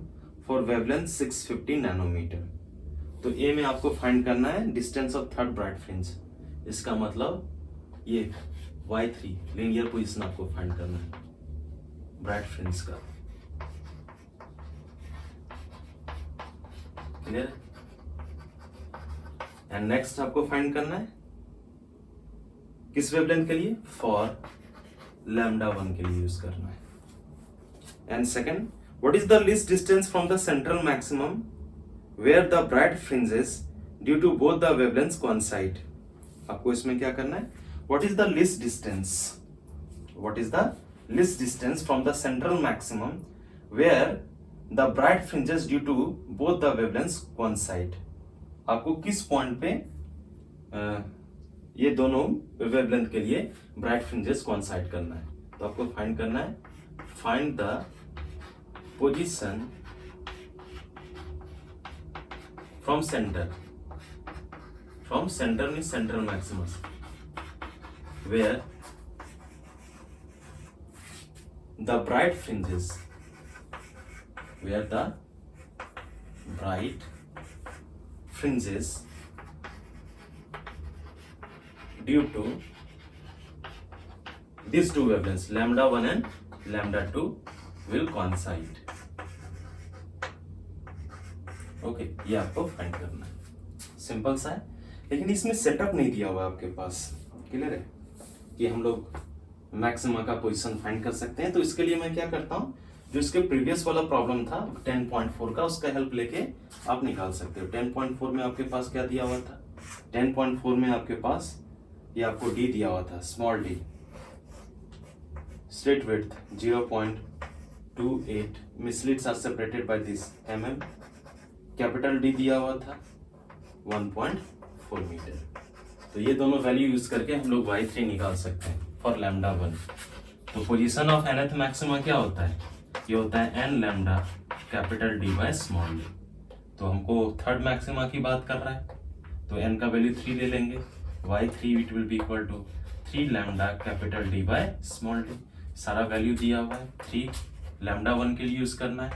for wavelength 650 nanometre. तो ए में आपको फाइंड करना है distance of third bright fringe, इसका मतलब ये Y3 लीनियर पोजीशन आपको फाइंड करना है ब्राइट फ्रिंज का। क्लियर, एंड नेक्स्ट आपको फाइंड करना है किस वेवलेंथ के लिए, फॉर λ1 के लिए यूज करना है। And second, what is the least distance from the central maximum where the bright fringes due to both the wavelengths coincide. आपको इसमें क्या करना है, what is the least distance, what is the least distance from the central maximum where the bright fringes due to both the wavelengths coincide। आपको किस पॉइंट पे ये दोनों वेवलेंथ के लिए ब्राइट फ्रिंजेस कोइंसाइड करना है। तो आपको फाइंड करना है, find the position from centre, from centre means central maximum, where the bright fringes, where the bright fringes due to these two wavelengths λ1 and λ2 will coincide। Okay, ये आपको फाइंड करना है, सिंपल सा है, लेकिन इसमें सेटअप नहीं दिया हुआ आपके पास। क्लियर है कि हम लोग मैक्सिमा का पोजीशन फाइंड कर सकते हैं। तो इसके लिए मैं क्या करता हूँ, जो इसके प्रीवियस वाला प्रॉब्लम था 10.4 का, उसका हेल्प लेके आप निकाल सकते हो। 10.4 में आपके पास क्या दिया हुआ था, 10.4 में आपके पास ये आपको डी दिया हुआ था, small d, slit width 0.28, misleads are separated by this mm, capital D दिया हुआ था 1.4 मीटर। तो ये दोनों वैल्यू यूज करके हम लोग y3 निकाल सकते हैं फॉर लैम्डा 1। तो पोजीशन ऑफ nth मैक्सिमा क्या होता है, ये होता है n lambda capital D by small D. तो हमको थर्ड मैक्सिमा की बात कर रहा है, तो n का वैल्यू 3 ले लेंगे, y3 it will be equal to 3 lambda capital D by small D. सारा वैल्यू दिया हुआ है, 3 लैम्डा 1 के लिए यूज करना है,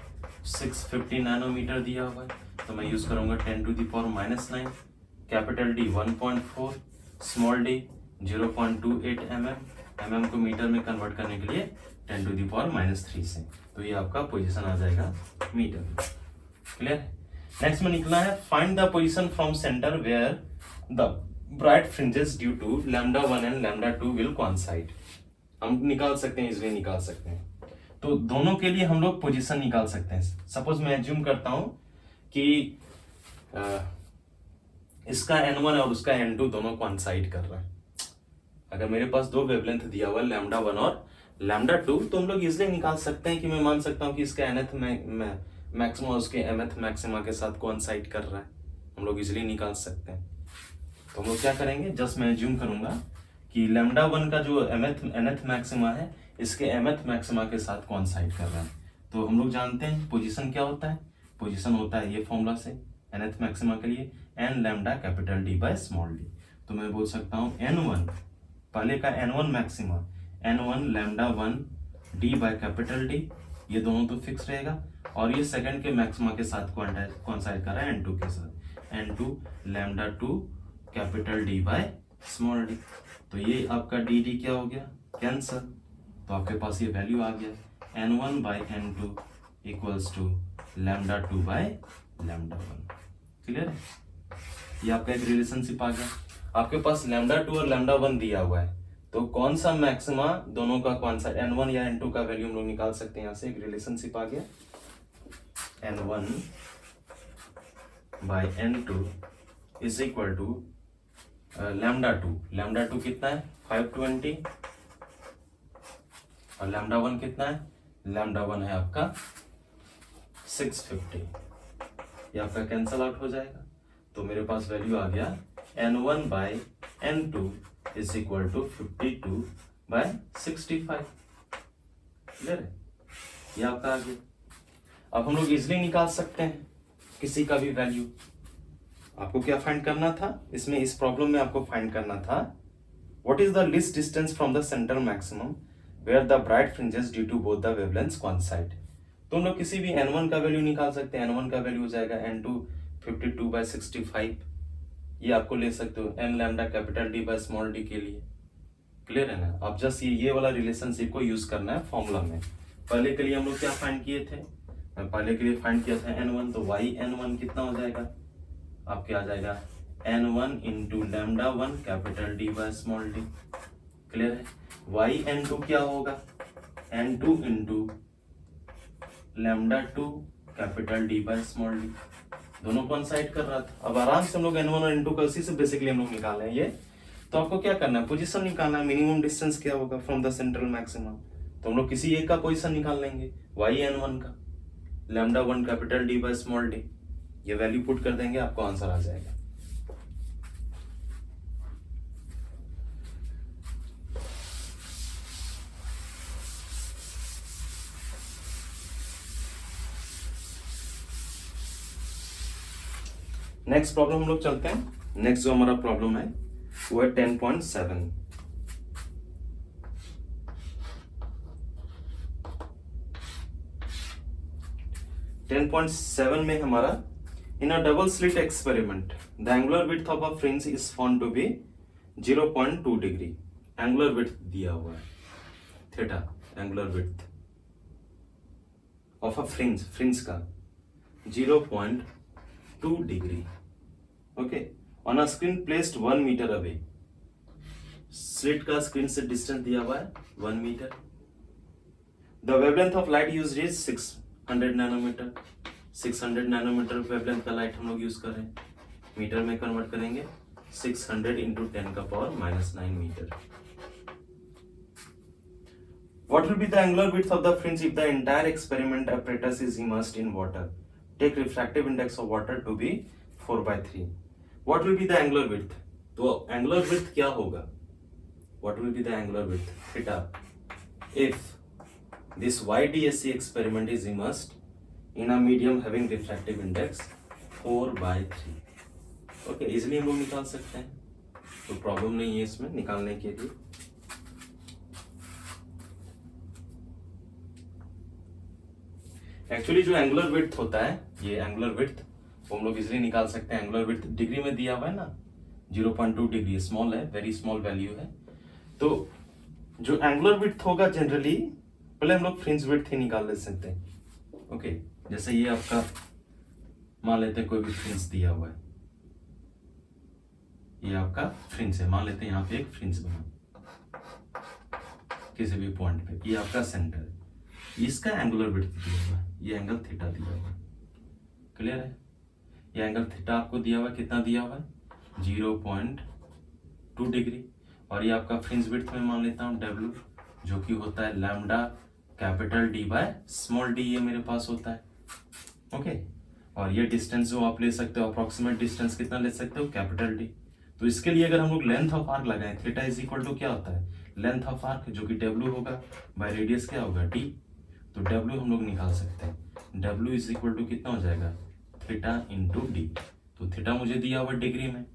650 नैनोमीटर दिया हुआ है, तो मैं यूज करूंगा 10⁻⁻9, capital D 1.4, small D 0.28 mm को मीटर में कन्वर्ट करने के लिए 10⁻³ से, तो ये आपका पोजीशन आ जाएगा मीटर में। क्लियर? नेक्स्ट में निकला है find the position from centre where the bright fringes due to lambda 1 and lambda 2 will coincide. हम निकाल सकते हैं, इसलिए निकाल सकते हैं। तो दोनों के लिए हम लोग पोजीशन निकाल सकते हैं। सपोज मैं एज्यूम करता हूं कि इसका n1 और उसका n2 दोनों कोइंसाइड कर रहा है। अगर मेरे पास दो वेवलेंथ दिया हुआ है लैम्डा 1 और लैम्डा 2, तो हम लोग इजिली निकाल सकते हैं कि मैं मान सकता हूं कि इसका nth मैक्सिमा उसके mth मैक्सिमा के साथ कोइंसाइड कर रहा है। हम लोग इजिली निकाल सकते हैं। तो हम लोग क्या करेंगे, जस्ट मैं एज्यूम करूंगा कि लैम्डा 1 का जो nth मैक्सिमा है इसके mth मैक्सिमा के साथ कोइंसाइड कर रहा है। तो हम लोग जानते हैं पोजीशन क्या होता है, पोजीशन होता है ये फॉर्मूला से nth मैक्सिमा के लिए n lambda capital D by small D. तो मैं बोल सकता हूँ n1, पहले का n1 maxima n1 lambda 1 D by capital D, ये दोनों तो फिक्स रहेगा, और ये सेकंड के मैक्सिमा के साथ कोइंसाइड कर रहा है n2 के साथ, n2 lambda 2 capital D by small D. तो ये आपका डी डी क्या हो गया, कैंसल। तो आपके पास ये वैल्यू आ गया n1 by n2 equals to lambda 2 by lambda 1। Clear है? ये आपका एक रिलेशनशिप आ गया। आपके पास लैम्डा 2 और लैम्डा 1 दिया हुआ है, तो कौन सा मैक्सिमा दोनों का कौन सा n1 या n2 का वैल्यू हम लोग निकाल सकते हैं। यहाँ से एक रिलेशनशिप आ गया, n1 by n2 is equal to lambda 2। Lambda 2 कितना है 520, और लैम्डा 1 कितना है, लैम्डा 1 है आपका 650। ये आपका कैंसल आउट हो जाएगा। तो मेरे पास वैल्यू आ गया n1 by n2 is equal to 52 by 65। Clear है? ये आपका आ गया। अब हम लोग इजिली निकाल सकते हैं किसी का भी वैल्यू। आपको क्या फाइंड करना था इसमें, इस प्रॉब्लम में आपको फाइंड करना था what is the least distance from the centre maximum where the bright fringes due to both the wavelengths coincide. तो हम लोग किसी भी n1 का वैल्यू निकाल सकते हैं। n1 का वैल्यू हो जाएगा n2 52 बाय 65। ये आपको ले सकते हो n lambda capital D by small D के लिए। क्लियर है ना? आप जस्ट ये वाला रिलेशनशिप को यूज करना है फॉर्मूला में। पहले के लिए हम लोग क्या फाइंड किए थे, मैं पहले के लिए फाइंड किया था n1, तो y n1 कितना हो जाएगा आपके, आ जाएगा n1 into lambda 1 capital D by small D. Clear है? y n2 क्या होगा, n2 into lambda 2 capital D by small D. दोनों कोइंसाइड कर रहा था। अब आराम से हम लोग n1 और n2 का उसी से बेसिकली हम लोग निकाल रहे हैं ये। तो आपको क्या करना है, पोजीशन निकालना है, मिनिमम डिस्टेंस क्या होगा फ्रॉम द सेंट्रल मैक्सिमम। तो हम लोग किसी एक का पोजीशन निकाल लेंगे, y n1 का, lambda 1 capital D by small D. ये वैल्यू पुट कर देंगे, आपको आंसर आ जाएगा। नेक्स्ट प्रॉब्लम हम लोग चलते हैं। नेक्स्ट जो हमारा प्रॉब्लम है वो है 10.7। में हमारा in a double slit experiment the angular width of a fringe is found to be 0.2 degree. Angular width दिया हुआ है theta, angular width of a fringe का 0.2 degree. Okay, on a screen placed 1 metre away. Slit का स्क्रीन से डिस्टेंस दिया हुआ है 1 metre. The wavelength of light use is 600 nanometre. 600 nanometre wavelength का लाइट हम लोग यूज कर रहे हैं, मीटर में कन्वर्ट करेंगे 600 into 10⁻⁹ metre. What will be the angular width of the fringe if the entire experiment apparatus is immersed in water? Take refractive index of water to be 4/3. What will be the angular width? तो angular width क्या होगा? What will be the angular width? Theta. If this YDSC experiment is immersed in a medium having refractive index 4/3. Okay, easily हम लोग निकाल सकते हैं, तो प्रॉब्लम नहीं है इसमें निकालने के लिए। एक्चुअली जो एंगुलर विड्थ होता है, ये एंगुलर विड्थ वो हम लोग इजिली निकाल सकते हैं। एंगुलर विड्थ डिग्री में दिया हुआ है ना, 0.2 डिग्री, स्मॉल है, वेरी स्मॉल वैल्यू है। तो जो एंगुलर विड्थ होगा जनरली, पहले हम लोग फ्रिंज विड्थ ही निकाल ले सकते हैं। ओके, जैसे ये आपका मान लेते हैं कोई भी फ्रिंज दिया हुआ है, ये आपका फ्रिंज है, मान लेते हैं यहाँ पे एक फ्रिंज बना किसी भी पॉइंट पे, ये आपका सेंटर है, इसका एंगुलर विड्थ दिया हुआ है, ये एंगल थीटा दिया हुआ है। क्लियर है? ये एंगल थीटा आपको दिया हुआ है, कितना दिया हुआ है 0.2 डिग्री। और ये आपका फ्रिंज विड्थ में मान लेता हूँ W, जो कि होता है lambda capital D by small d, ये मेरे पास होता है। ओके, और ये डिस्टेंस जो आप ले सकते हो, अप्रोक्सीमेट डिस्टेंस कितना ले सकते हो, कैपिटल D। तो इसके लिए अगर हम लोग लेंथ ऑफ आर्क लगाएं, थीटा इज इक्वल टू क्या होता है, लेंथ ऑफ आर्क जो कि W होगा बाय रेडियस क्या होगा D। तो W हम लोग निकाल सकते हैं, W इज इक्वल टू कितना हो जाएगा, थीटा इंटू D। तो थीटा मुझे दिया हुआ डिग्री में,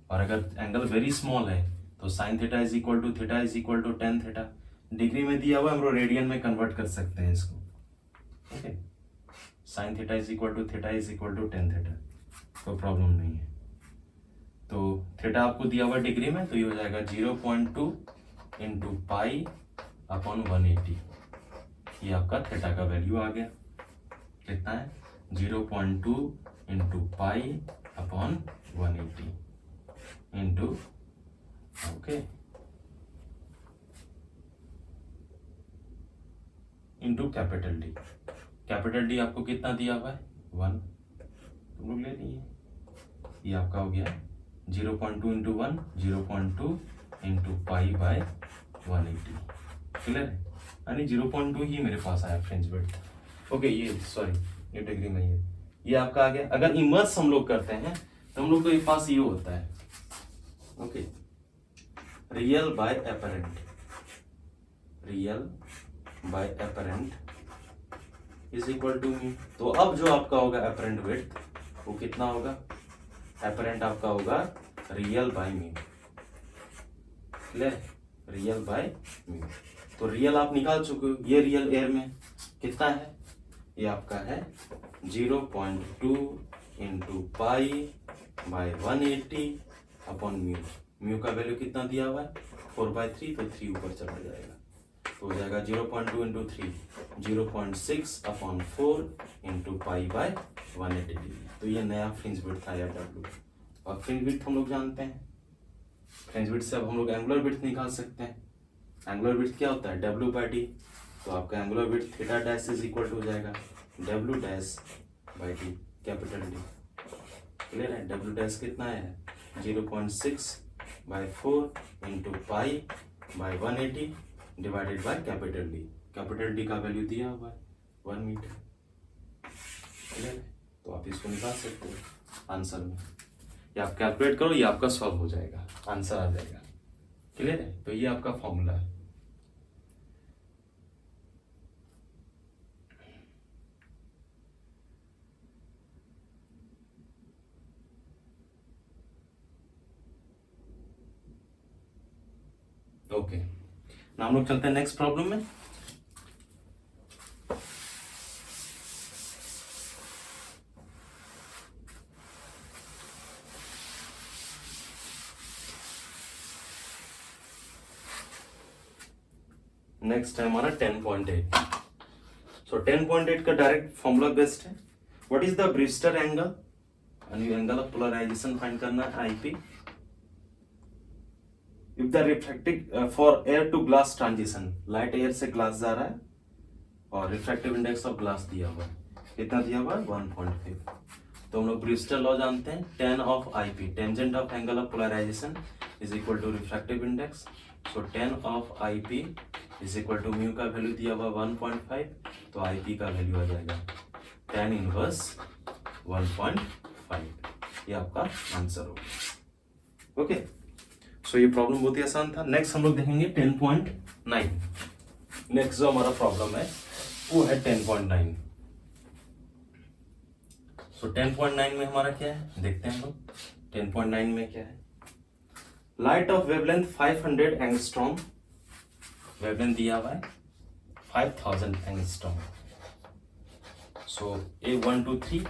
और अगर एंगल वेरी स्मॉल है तो sine theta is equal to theta is equal to tan theta. Degree में दिया हुआ हम लोग रेडियन में कन्वर्ट कर सकते हैं इसको। Okay, sine theta is equal to theta is equal to tan theta, कोई प्रॉब्लम नहीं है। तो थीटा आपको दिया हुआ डिग्री में, तो ये हो जाएगा 0.2 इंटू पाई अपॉन 180। ये आपका थीटा का वैल्यू आ गया, कितना है 0.2 into pi upon 180 into, okay, into capital D। Capital D आपको कितना दिया हुआ है 1, तुम लोग ले लिए, ये आपका हो गया 0.2 into 1, 0.2 into pi by 180। Clear है? यानी 0.2 ही मेरे पास आया फ्रिंज विड्थ। ओके, ये सॉरी ये डिग्री में ये आपका आ गया। अगर इमर्स हम लोग करते हैं तो हम लोग के पास ये होता है, okay, real by apparent, real by apparent is equal to mu. तो अब जो आपका होगा एपरेंट विड्थ वो कितना होगा, एपरेंट आपका होगा real by me. Clear? Real by me. तो रियल आप निकाल चुके हो, ये रियल एयर में कितना है, ये आपका है 0.2 into pi by 180 upon mu. Mu का वैल्यू कितना दिया हुआ है 4/3, तो 3 ऊपर चला जाएगा, तो हो जाएगा 0.2 into 3 0.6 upon 4 into pi by 180 degree. तो ये नया फ्रिंज विड्थ आया W। और फ्रिंज विड्थ हम लोग जानते हैं, फ्रिंज विड्थ से अब हम लोग एंगुलर विड्थ निकाल सकते हैं। एंगुलर विड्थ क्या होता है W बाय D। तो आपका angular width theta dash is equal to हो जाएगा W dash by D capital D। Clear है? W डैश कितना है 0.6 by 4 into pi by 180 divided by capital D। Capital D का वैल्यू दिया हुआ है 1 मीटर। क्लियर है? तो आप इसको निकाल सकते हो आंसर में, या आप कैलकुलेट करो, ये आपका सॉल्व हो जाएगा, आंसर आ जाएगा। क्लियर है? तो ये आपका फॉर्मूला है। ओके, ना हम लोग चलते हैं नेक्स्ट प्रॉब्लम में। नेक्स्ट है हमारा 10.8। सो 10.8 का डायरेक्ट फॉर्मूला बेस्ट है। What is the Brewster angle, angle of polarisation find करना है IP। If the refractive for air to glass transition, light air से ग्लास जा रहा है और रिफ्रैक्टिव इंडेक्स ऑफ ग्लास दिया हुआ है, कितना दिया हुआ है 1.5। तो हम लोग ब्रिस्टल लॉ जानते हैं, tan of IP, tangent of angle of polarisation is equal to refractive index. So tan of IP is equal to mu का वैल्यू दिया हुआ 1.5, तो IP का वैल्यू आ जाएगा tan इनवर्स 1.5। ये आपका आंसर होगा। ओके, सो ये प्रॉब्लम बहुत ही आसान था। नेक्स्ट हम लोग देखेंगे 10.9। नेक्स्ट जो हमारा प्रॉब्लम है वो है 10.9। सो 10.9 में हमारा क्या है देखते हैं हम लोग। 10.9 में क्या है, light of wavelength 500 angstrom, wavelength दिया हुआ है 5000 angstrom. So A1 to 3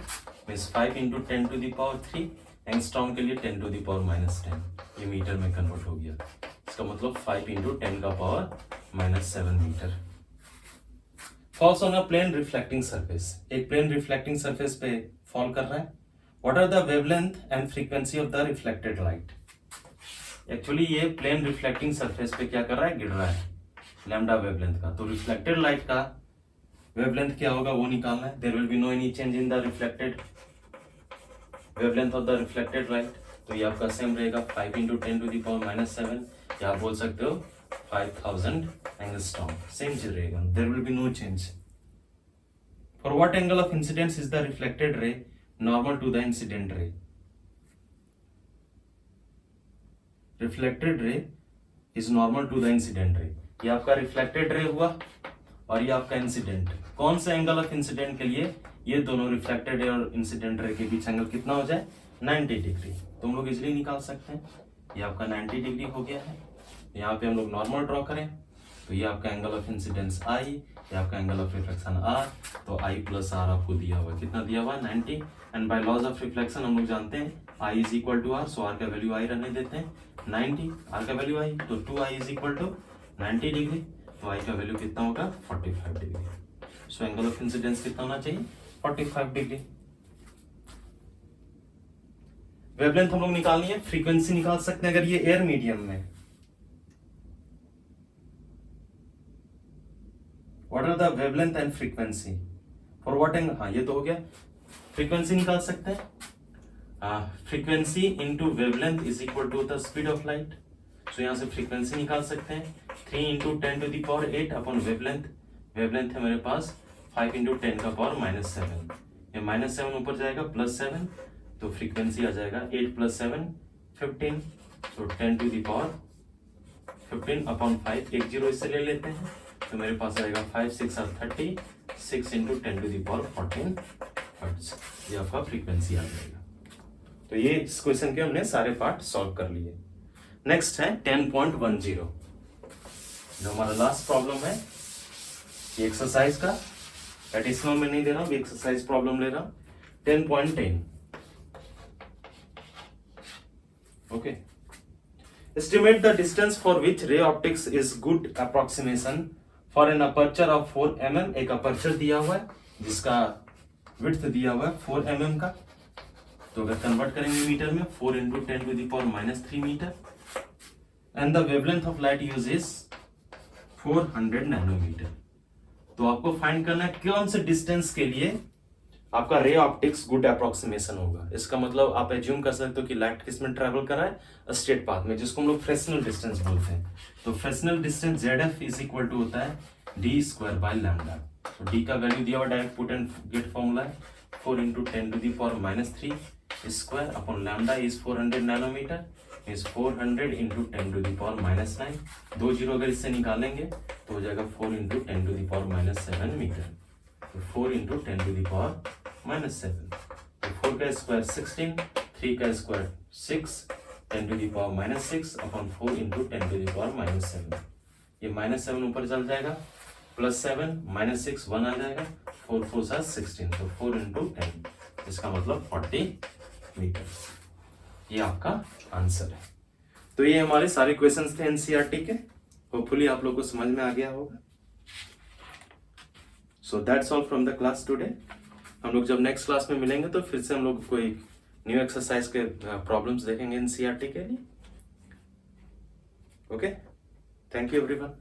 means 5 into 10 to the power 3, angstrom के लिए 10 to the power -10, ये मीटर में कन्वर्ट हो गया। इसका मतलब 5 into 10 का power -7 metre. Falls on a plane reflecting surface, एक प्लेन रिफ्लेक्टिंग सरफेस पे फॉल कर रहा है। What are the wavelength and frequency of the reflected light. Actually ये प्लेन रिफ्लेक्टिंग सरफेस पे क्या कर रहा है, गिर रहा है लैम्डा वेवलेंथ का। तो रिफ्लेक्टेड लाइट का वेवलेंथ क्या होगा वो निकालना है। There will be no any change in the reflected wavelength of the reflected light. तो ये आपका सेम रहेगा 5 into 10 to the power -7, या आप बोल सकते हो 5000 एंगस्ट्रॉम, सेम चीज रहेगा। There will be no change. For what angle of incidence is the reflected ray normal to the incident ray. Reflected ray is normal to the incident ray. ये आपका रिफ्लेक्टेड रे हुआ और ये आपका इंसिडेंट। कौन सा एंगल ऑफ इंसिडेंट के लिए, ये दोनों रिफ्लेक्टेड रे और इंसिडेंट रे के बीच एंगल कितना हो जाए 90 डिग्री। तो हम लोग इजिली निकाल सकते हैं। ये आपका 90 डिग्री हो गया है। यहाँ पे हम लोग नॉर्मल ड्रॉ करें तो ये आपका एंगल ऑफ इंसिडेंस I, ये आपका एंगल ऑफ रिफ्लेक्शन R। तो I + R आपको दिया हुआ, कितना दिया हुआ 90। And by laws of reflection हम लोग जानते हैं I = R, सो R का वैल्यू I रहने देते हैं 90, R का वैल्यू I, तो 2I = 90 डिग्री। तो I का वैल्यू कितना होगा 45 degree. So angle of incidence कितना होना चाहिए 45 डिग्री। वेवलेंथ हम लोग निकालनी है, फ्रीक्वेंसी निकाल सकते हैं अगर ये एयर मीडियम में। What are the wavelength and frequency for what angle, हाँ ये तो हो गया। फ्रीक्वेंसी निकाल सकते हैं, frequency into wavelength is equal to the speed of light. So यहां से फ्रीक्वेंसी निकाल सकते हैं 3 into 10 to the power 8 upon wavelength. Wavelength है मेरे पास 5 into 10 का पावर -7, ये -7 ऊपर जाएगा +7, तो फ्रीक्वेंसी आ जाएगा 8 + 7 15। सो 10 to the power 15 अपॉन 5, एक जीरो इससे ले लेते हैं तो मेरे पास आएगा 5 6 और 30, 6 into 10 to the power 14 hertz. ये आपका फ्रीक्वेंसी आ जाएगा। तो ये इस क्वेश्चन के हमने सारे पार्ट सॉल्व कर लिए। नेक्स्ट है 10.10, जो हमारा लास्ट प्रॉब्लम है ये एक्सरसाइज का। एडिशनल में नहीं दे रहा हूं, एक्सरसाइज प्रॉब्लम ले रहा हूं। 10.10 okay. Estimate the distance for which ray optics is good approximation for an aperture of 4 mm। एक अपर्चर दिया हुआ है जिसका विड्थ दिया हुआ है 4 mm का। तो अगर कन्वर्ट करेंगे मीटर में 4 into 10 to the power -3 metre. And the wavelength of light use is 400 nanometre. तो आपको फाइंड करना है कौन से डिस्टेंस के लिए आपका रे ऑप्टिक्स गुड अप्रोक्सीमेशन होगा। इसका मतलब आप एज्यूम कर सकते हो कि लाइट किस में ट्रेवल कर रहा है, स्ट्रेट पाथ में, जिसको हम लोग फ्रेस्नेल डिस्टेंस बोलते हैं। तो Fresnel distance ZF is equal to होता है d²/λ। तो d का वैल्यू दिया हुआ, direct put and get formula है 4 into 10 to the power -3 square upon lambda is 400 nanometre, is 400 into 10 to the power -9। 2 zero अगर इससे निकालेंगे तो हो जाएगा 4 into 10 to the power -7 metre. तो 4 into 10 to the power -7, तो 4 का स्क्वायर 16, 3 का square 6, 10 to the power -6 upon 4 into 10 to the power -7। ये -7 ऊपर चल जाएगा, +7 -6 1 आ जाएगा, 4 4 सा 16, तो 4 into 10, इसका मतलब 40 मीटर। ये आपका आंसर है। तो ये हमारे सारे क्वेश्चंस थे एनसीईआरटी के। होपफुली आप लोग को समझ में आ गया होगा। So that's all from the class today. हम लोग जब नेक्स्ट क्लास में मिलेंगे तो फिर से हम लोग कोई न्यू एक्सरसाइज के प्रॉब्लम्स देखेंगे एनसीईआरटी के लिए। Okay, thank you everyone.